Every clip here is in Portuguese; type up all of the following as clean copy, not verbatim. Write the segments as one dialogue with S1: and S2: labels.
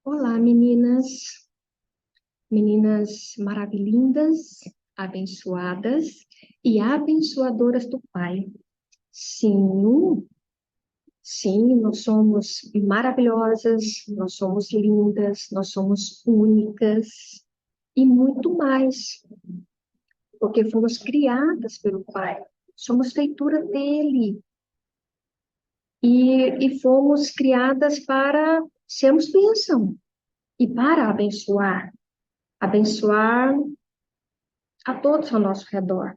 S1: Olá, meninas, meninas maravilhindas, abençoadas e abençoadoras do Pai. Sim, sim, nós somos maravilhosas, nós somos lindas, nós somos únicas e muito mais, porque fomos criadas pelo Pai, somos feitura dele e fomos criadas para sermos bênção e para abençoar a todos ao nosso redor.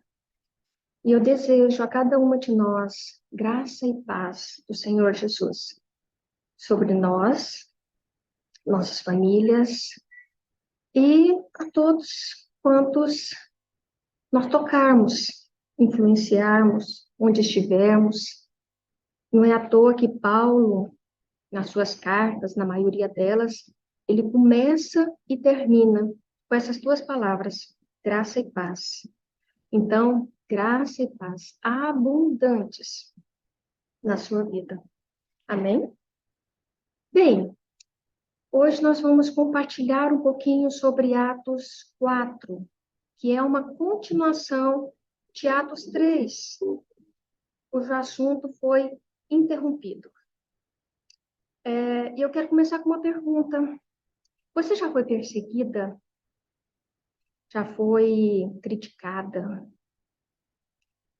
S1: E eu desejo a cada uma de nós graça e paz do Senhor Jesus sobre nós, nossas famílias e a todos quantos nós tocarmos, influenciarmos, onde estivermos. Não é à toa que Paulo, nas suas cartas, na maioria delas, ele começa e termina com essas duas palavras, graça e paz. Então, graça e paz abundantes na sua vida. Amém? Bem, hoje nós vamos compartilhar um pouquinho sobre Atos 4, que é uma continuação de Atos 3, cujo assunto foi interrompido. E eu quero começar com uma pergunta. Você já foi perseguida? Já foi criticada?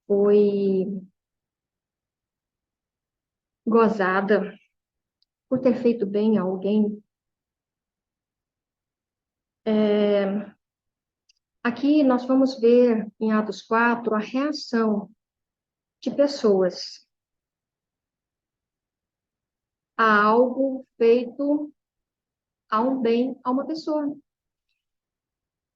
S1: Foi gozada por ter feito bem a alguém? Aqui nós vamos ver em Atos 4 a reação de pessoas a algo feito a um bem a uma pessoa.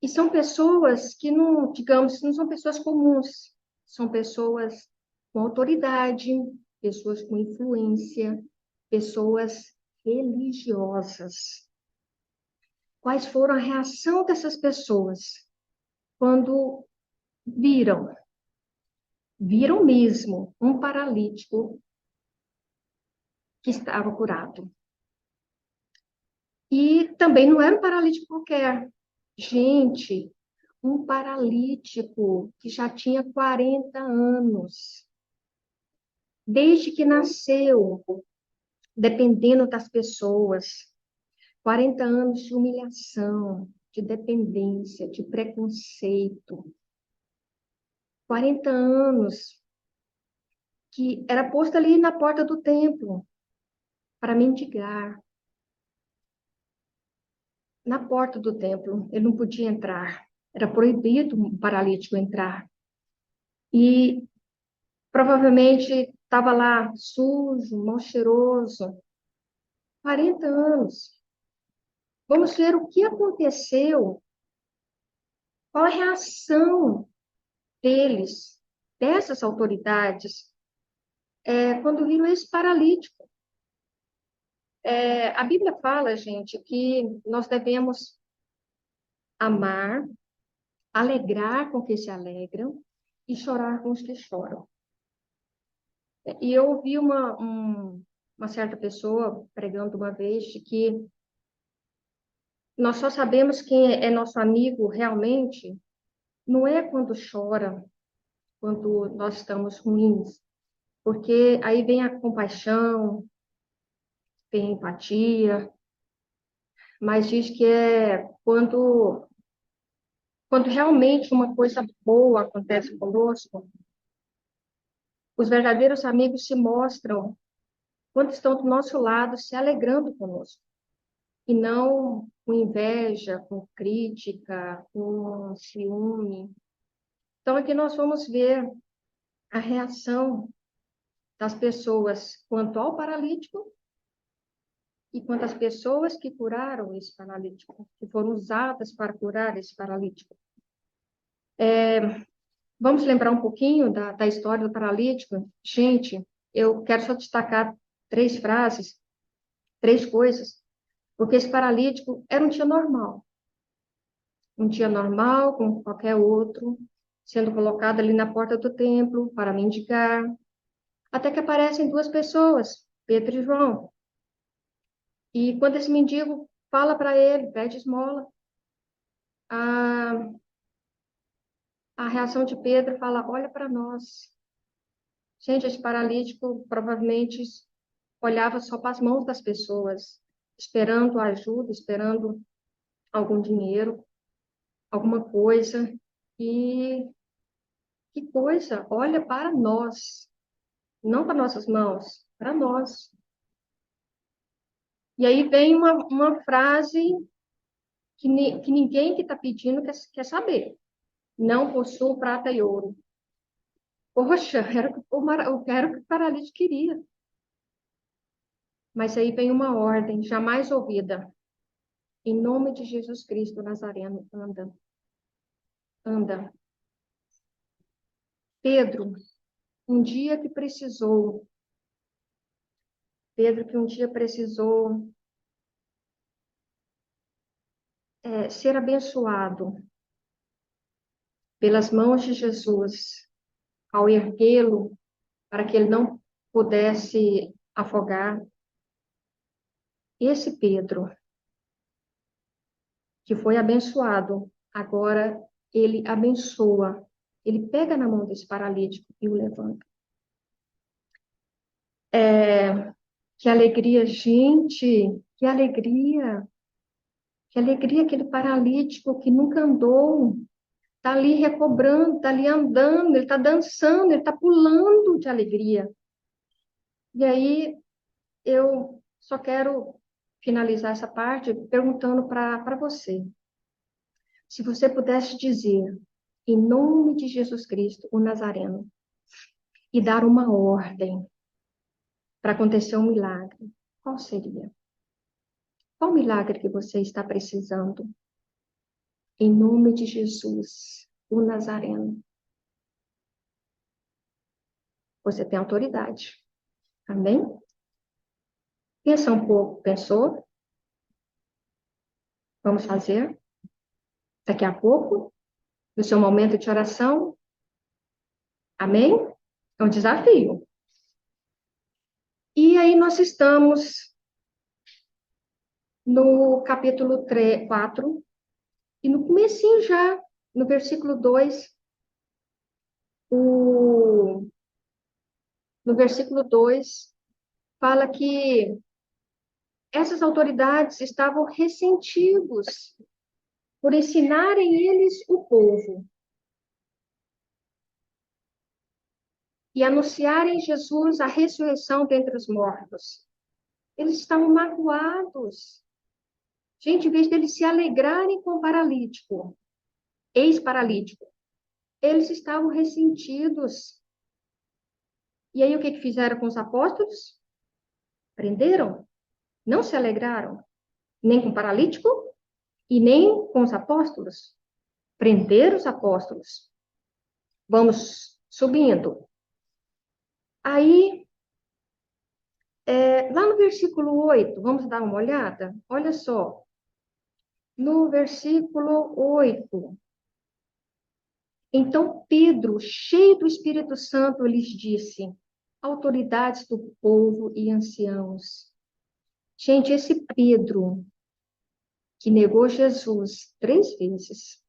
S1: E são pessoas que não, digamos, não são pessoas comuns, são pessoas com autoridade, pessoas com influência, pessoas religiosas. Quais foram a reação dessas pessoas quando viram mesmo um paralítico que estava curado? E também não era um paralítico qualquer. Gente, um paralítico que já tinha 40 anos, desde que nasceu, dependendo das pessoas, 40 anos de humilhação, de dependência, de preconceito, 40 anos que era posto ali na porta do templo para mendigar. Na porta do templo, ele não podia entrar, era proibido um paralítico entrar. E provavelmente estava lá sujo, mal cheiroso, 40 anos. Vamos ver o que aconteceu, qual a reação deles, dessas autoridades, quando viram esse paralítico. A Bíblia fala, gente, que nós devemos amar, alegrar com que se alegram e chorar com os que choram. E eu ouvi uma certa pessoa pregando uma vez de que nós só sabemos quem é nosso amigo realmente, não é quando chora, quando nós estamos ruins, porque aí vem a compaixão, vem a empatia, mas diz que é quando realmente uma coisa boa acontece conosco, os verdadeiros amigos se mostram quando estão do nosso lado, se alegrando conosco, e não com inveja, com crítica, com ciúme. Então, aqui nós vamos ver a reação das pessoas quanto ao paralítico e quanto às pessoas que curaram esse paralítico, que foram usadas para curar esse paralítico. Vamos lembrar um pouquinho da história do paralítico? Gente, eu quero só destacar três frases, três coisas, porque esse paralítico era um dia normal, como qualquer outro, sendo colocado ali na porta do templo para mendigar, até que aparecem duas pessoas, Pedro e João. E quando esse mendigo fala para ele, pede esmola. A, a reação de Pedro fala, olha para nós. Gente, esse paralítico provavelmente olhava só para as mãos das pessoas, esperando ajuda, esperando algum dinheiro, alguma coisa. E que coisa, olha para nós, não para nossas mãos, para nós. E aí vem uma frase que ninguém que está pedindo quer saber. Não possuo prata e ouro. Poxa, era o que o paralítico queria. Mas aí vem uma ordem jamais ouvida. Em nome de Jesus Cristo Nazareno, anda, anda. Pedro, um dia que precisou, Pedro que um dia precisou ser abençoado pelas mãos de Jesus, ao erguê-lo para que ele não pudesse afogar. Esse Pedro, que foi abençoado, agora ele abençoa, ele pega na mão desse paralítico e o levanta. Que alegria, gente, que alegria aquele paralítico que nunca andou, está ali recobrando, está ali andando, ele está dançando, ele está pulando de alegria. E aí eu só quero finalizar essa parte perguntando para você. Se você pudesse dizer, em nome de Jesus Cristo, o Nazareno, e dar uma ordem para acontecer um milagre, qual seria? Qual milagre que você está precisando? Em nome de Jesus, o Nazareno. Você tem autoridade. Amém? Pensa um pouco, pensou? Vamos fazer? Daqui a pouco, no seu momento de oração. Amém? É um desafio. E aí nós estamos no capítulo 3, 4, e no comecinho já, no versículo 2, o, no versículo 2, fala que essas autoridades estavam ressentidos por ensinarem eles o povo e anunciarem Jesus a ressurreição dentre os mortos. Eles estavam magoados. Gente, em vez deles se alegrarem com o paralítico, ex-paralítico, eles estavam ressentidos. E aí o que fizeram com os apóstolos? Prenderam? Não se alegraram, nem com o paralítico e nem com os apóstolos. Prenderam os apóstolos. Vamos subindo. Aí, lá no versículo 8, vamos dar uma olhada? Olha só. No versículo 8. Então Pedro, cheio do Espírito Santo, lhes disse: autoridades do povo e anciãos. Gente, esse Pedro, que negou Jesus 3 vezes,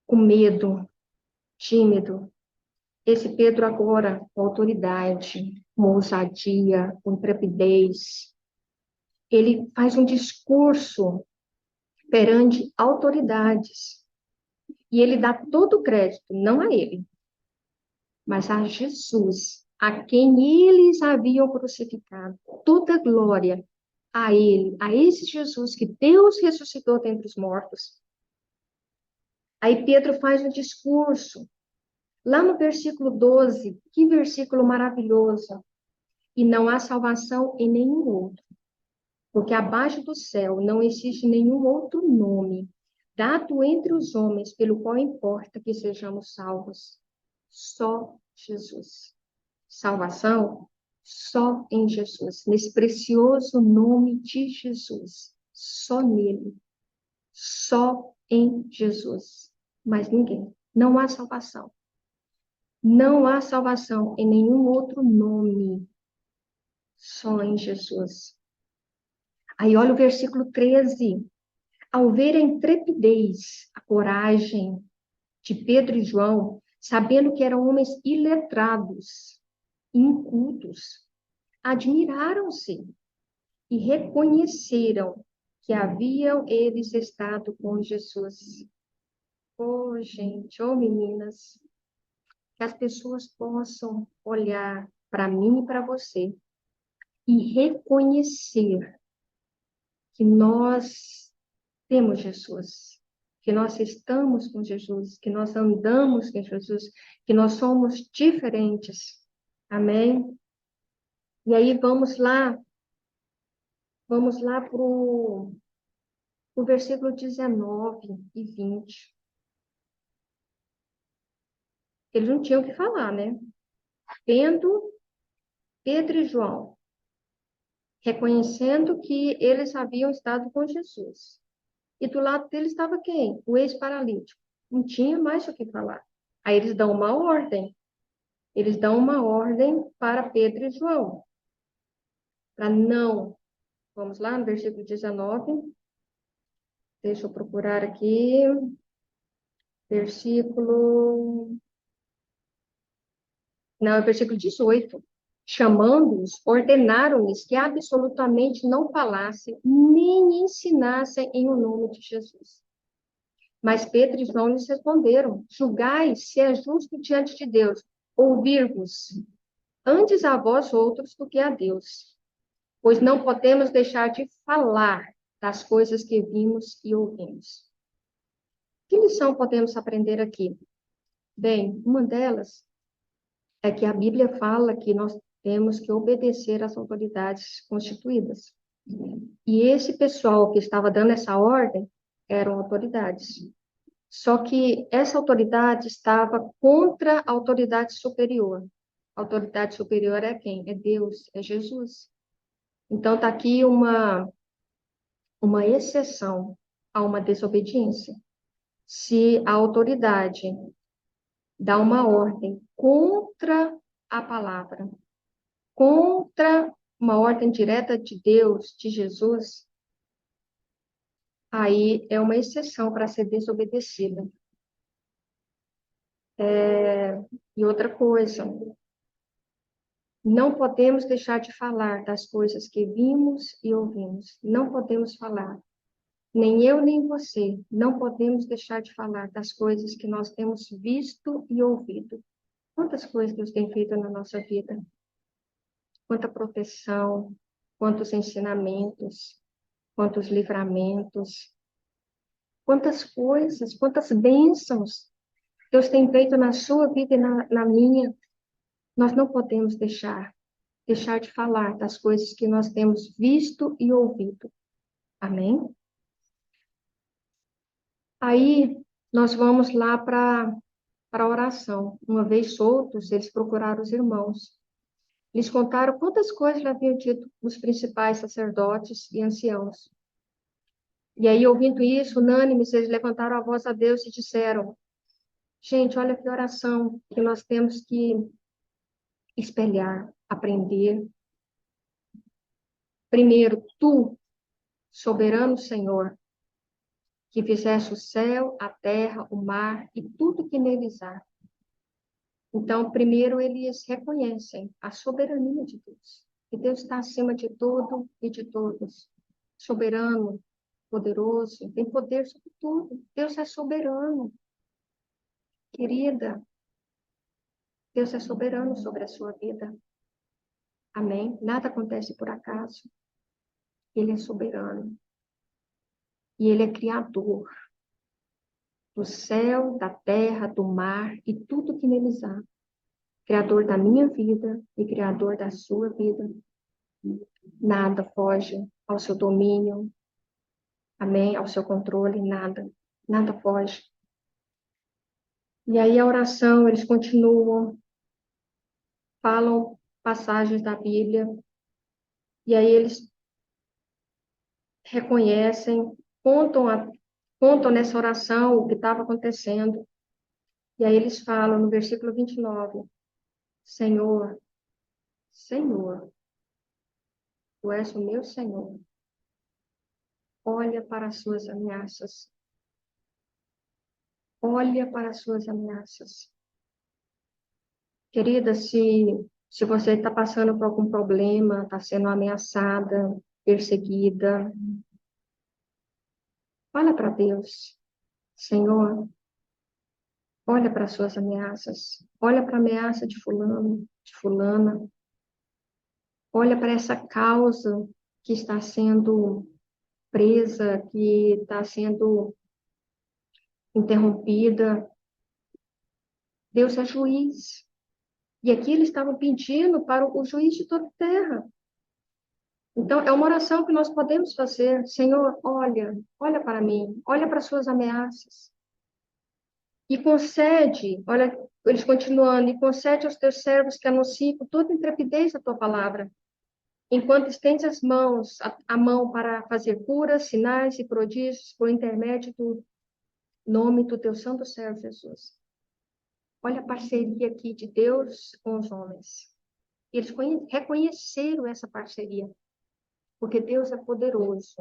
S1: com medo, tímido, esse Pedro agora, com autoridade, com ousadia, com intrepidez, ele faz um discurso perante autoridades. E ele dá todo o crédito, não a ele, mas a Jesus, a quem eles haviam crucificado. Toda a glória a ele, a esse Jesus que Deus ressuscitou dentre os mortos. Aí Pedro faz um discurso, lá no versículo 12, que versículo maravilhoso. E não há salvação em nenhum outro, porque abaixo do céu não existe nenhum outro nome dado entre os homens pelo qual importa que sejamos salvos. Só Jesus. Salvação só em Jesus, nesse precioso nome de Jesus. Só nele. Só em Jesus. Mais ninguém. Não há salvação. Não há salvação em nenhum outro nome. Só em Jesus. Aí olha o versículo 13. Ao ver a intrepidez, a coragem de Pedro e João, sabendo que eram homens iletrados, incultos, admiraram-se e reconheceram que haviam eles estado com Jesus. Oh, gente, oh, meninas, que as pessoas possam olhar para mim e para você e reconhecer que nós temos Jesus, que nós estamos com Jesus, que nós andamos com Jesus, que nós somos diferentes. Amém? E aí vamos lá para o versículo 19 e 20. Eles não tinham o que falar, né? Vendo Pedro e João, reconhecendo que eles haviam estado com Jesus. E do lado dele estava quem? O ex-paralítico. Não tinha mais o que falar. Aí eles dão uma ordem. Eles dão uma ordem para Pedro e João. Para não. Vamos lá no versículo 19. Deixa eu procurar aqui. Versículo. Não, é o versículo 18. Chamando-os, ordenaram-lhes que absolutamente não falassem, nem ensinassem em o nome de Jesus. Mas Pedro e João lhes responderam: julgai se é justo diante de Deus ouvir-vos antes a vós outros do que a Deus, pois não podemos deixar de falar das coisas que vimos e ouvimos. Que lição podemos aprender aqui? Bem, uma delas é que a Bíblia fala que nós temos que obedecer às autoridades constituídas. E esse pessoal que estava dando essa ordem eram autoridades. Só que essa autoridade estava contra a autoridade superior. A autoridade superior é quem? É Deus, é Jesus. Então, está aqui uma exceção a uma desobediência. Se a autoridade dá uma ordem contra a palavra, contra uma ordem direta de Deus, de Jesus, aí é uma exceção para ser desobedecida. E outra coisa, não podemos deixar de falar das coisas que vimos e ouvimos. Não podemos falar. Nem eu, nem você. Não podemos deixar de falar das coisas que nós temos visto e ouvido. Quantas coisas Deus tem feito na nossa vida? Quanta proteção, quantos ensinamentos, quantos livramentos, quantas coisas, quantas bênçãos Deus tem feito na sua vida e na minha. Nós não podemos deixar de falar das coisas que nós temos visto e ouvido. Amém? Aí nós vamos lá para a oração. Uma vez soltos, eles procuraram os irmãos. Eles contaram quantas coisas já haviam dito os principais sacerdotes e anciãos. E aí, ouvindo isso, unânimes, eles levantaram a voz a Deus e disseram: gente, olha que oração que nós temos que espelhar, aprender. Primeiro, tu, soberano Senhor, que fizeste o céu, a terra, o mar e tudo que neles há. Então, primeiro, eles reconhecem a soberania de Deus, que Deus está acima de tudo e de todos. Soberano, poderoso, tem poder sobre tudo. Deus é soberano. Querida, Deus é soberano sobre a sua vida. Amém? Nada acontece por acaso. Ele é soberano. E ele é criador do céu, da terra, do mar e tudo que neles há. Criador da minha vida e criador da sua vida. Nada foge ao seu domínio, amém? Ao seu controle, nada. Nada foge. E aí a oração, eles continuam, falam passagens da Bíblia, e aí eles reconhecem, contam nessa oração o que estava acontecendo. E aí eles falam no versículo 29, Senhor, Senhor, Tu és o meu Senhor, olha para as suas ameaças. Olha para as suas ameaças. Querida, se você está passando por algum problema, está sendo ameaçada, perseguida, fala para Deus, Senhor, olha para as suas ameaças, olha para a ameaça de fulano, de fulana, olha para essa causa que está sendo presa, que está sendo interrompida. Deus é juiz. E aqui eles estavam pedindo para o juiz de toda a terra. Então, é uma oração que nós podemos fazer. Senhor, olha para mim, olha para as suas ameaças. E concede, olha, eles continuando, e concede aos teus servos que anunciem com toda intrepidez a tua palavra, enquanto estendes as mãos, a mão para fazer curas, sinais e prodígios por intermédio do nome do teu santo servo Jesus. Olha a parceria aqui de Deus com os homens. Eles reconheceram essa parceria, porque Deus é poderoso.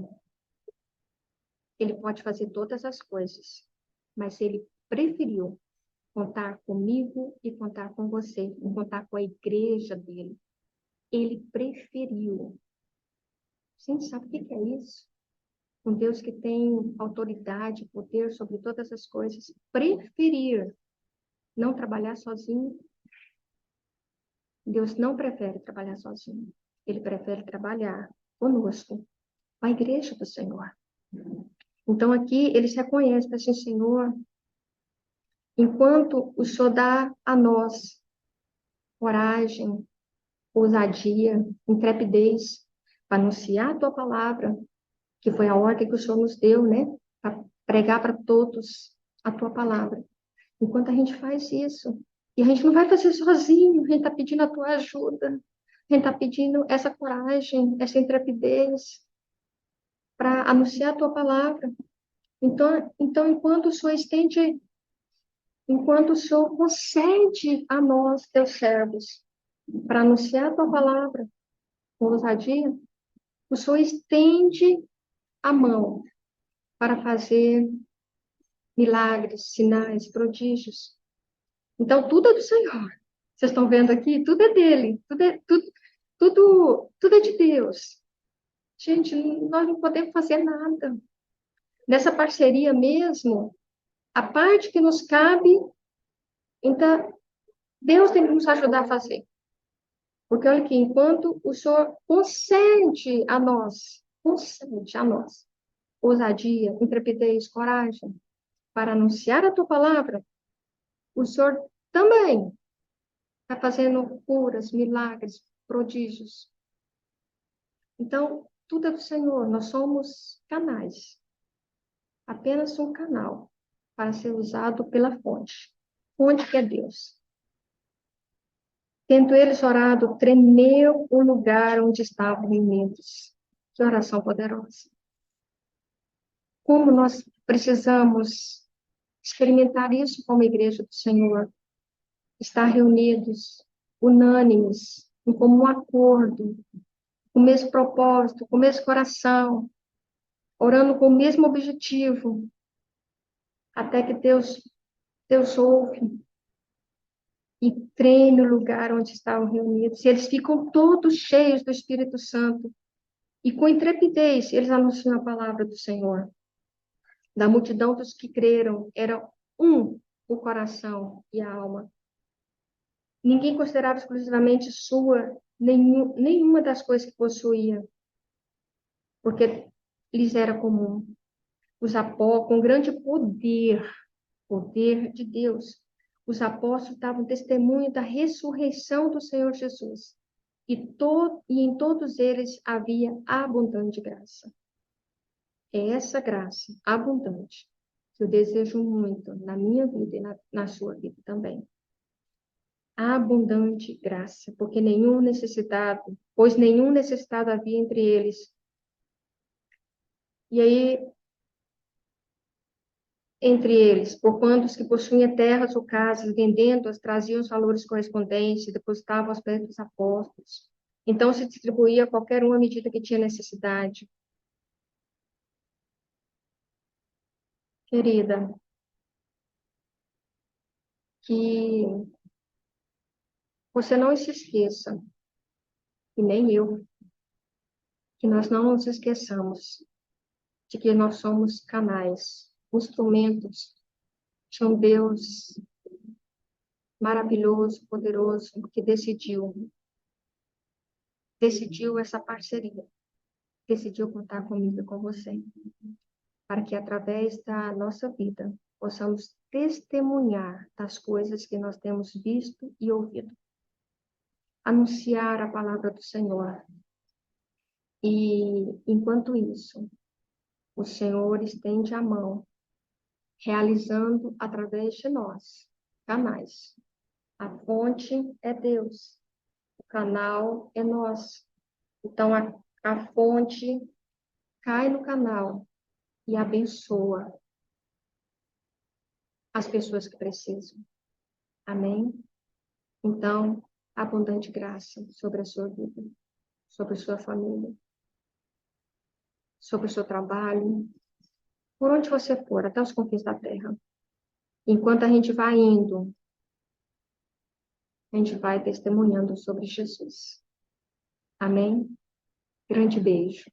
S1: Ele pode fazer todas as coisas, mas ele preferiu contar comigo e contar com você, e contar com a igreja dele. Ele preferiu. Você sabe o que é isso? Um Deus que tem autoridade, poder sobre todas as coisas, preferir não trabalhar sozinho. Deus não prefere trabalhar sozinho. Ele prefere trabalhar conosco, com a igreja do Senhor. Então, aqui, eles reconhecem, assim, Senhor, enquanto o Senhor dá a nós coragem, ousadia, intrepidez, para anunciar a tua palavra, que foi a ordem que o Senhor nos deu, né? Para pregar para todos a tua palavra. Enquanto a gente faz isso, e a gente não vai fazer sozinho, a gente está pedindo a tua ajuda, a gente está pedindo essa coragem, essa intrepidez, para anunciar a tua palavra. Então, enquanto o Senhor concede a nós, teus servos, para anunciar a tua palavra com ousadia, o Senhor estende a mão para fazer milagres, sinais, prodígios. Então, tudo é do Senhor. Vocês estão vendo aqui? Tudo é dele. Tudo é de Deus. Gente, nós não podemos fazer nada. Nessa parceria mesmo, a parte que nos cabe, então, Deus tem que nos ajudar a fazer. Porque olha aqui, enquanto o Senhor concede a nós, ousadia, intrepidez, coragem, para anunciar a tua palavra, o Senhor também está fazendo curas, milagres, prodígios. Então, tudo é do Senhor, nós somos canais. Apenas um canal para ser usado pela fonte. Fonte que é Deus. Tendo eles orado, tremeu o lugar onde estavam reunidos. Que oração poderosa. Como nós precisamos experimentar isso como igreja do Senhor. Estar reunidos, unânimes, em comum acordo, com o mesmo propósito, com o mesmo coração, orando com o mesmo objetivo, até que Deus ouve e treme o lugar onde estavam reunidos. E eles ficam todos cheios do Espírito Santo. E com intrepidez, eles anunciam a palavra do Senhor. Da multidão dos que creram, era um o coração e a alma. Ninguém considerava exclusivamente sua nenhuma das coisas que possuía, porque lhes era comum. Os apóstolos, com grande poder de Deus, os apóstolos davam testemunho da ressurreição do Senhor Jesus. E em todos eles havia abundante graça. É essa graça abundante que eu desejo muito na minha vida e na sua vida também. Abundante graça, porque pois nenhum necessitado havia entre eles. E aí, entre eles, porquanto os que possuíam terras ou casas, vendendo-as, traziam os valores correspondentes, depositavam aos pés dos apóstolos. Então se distribuía a qualquer um à medida que tinha necessidade. Querida, que você não se esqueça, e nem eu, que nós não nos esqueçamos de que nós somos canais, instrumentos de um Deus maravilhoso, poderoso, que decidiu essa parceria, decidiu contar comigo e com você, para que através da nossa vida possamos testemunhar das coisas que nós temos visto e ouvido, anunciar a palavra do Senhor. E enquanto isso, o Senhor estende a mão, realizando através de nós canais. A fonte é Deus, o canal é nós. Então a fonte cai no canal e abençoa as pessoas que precisam. Amém? Então, abundante graça sobre a sua vida, sobre a sua família, sobre o seu trabalho, por onde você for, até os confins da terra. Enquanto a gente vai indo, a gente vai testemunhando sobre Jesus. Amém? Grande beijo.